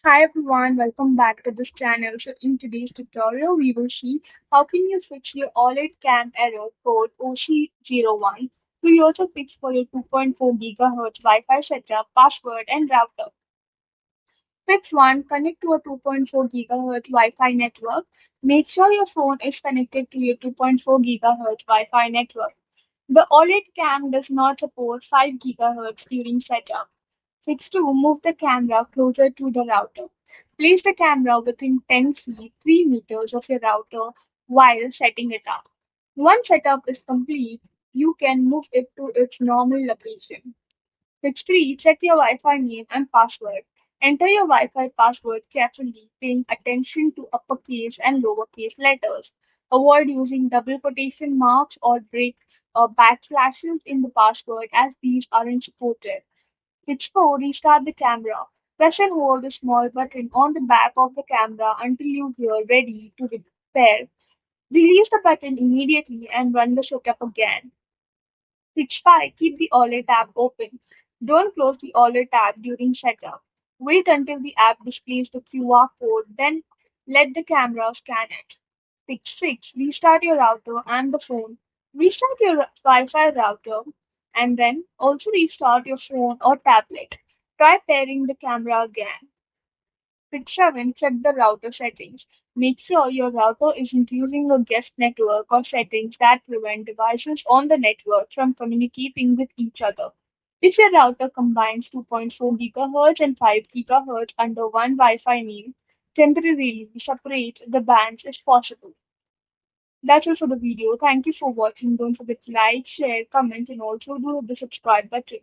Hi everyone, welcome back to this channel. So in today's tutorial, we will see how can you fix your Owlet Cam error code OC01. So you also fix for your 2.4 GHz Wi-Fi setup, password and router. Fix 1. Connect to a 2.4 GHz Wi-Fi network. Make sure your phone is connected to your 2.4 GHz Wi-Fi network. The OLED cam does not support 5 GHz during setup. Fix 2. Move the camera closer to the router. Place the camera within 10 feet 3 meters of your router while setting it up. Once setup is complete, you can move it to its normal location. Fix 3. Check your Wi-Fi name and password. Enter your Wi-Fi password carefully, paying attention to uppercase and lowercase letters. Avoid using double quotation marks or break backslashes in the password as these aren't supported. Fix 4. Restart the camera. Press and hold the small button on the back of the camera until you hear ready to repair. Release the button immediately and run the setup again. Fix 5. Keep the Owlet tab open. Don't close the Owlet tab during setup. Wait until the app displays the QR code, then let the camera scan it. Fix 6. Restart your router and the phone. Restart your Wi-Fi router and then also restart your phone or tablet. Try pairing the camera again. Fix 7. Check the router settings. Make sure your router isn't using a guest network or settings that prevent devices on the network from communicating with each other. If your router combines 2.4 GHz and 5 GHz under one Wi-Fi name, temporarily separate the bands if possible. That's all for the video. Thank you for watching. Don't forget to like, share, comment, and also do hit the subscribe button.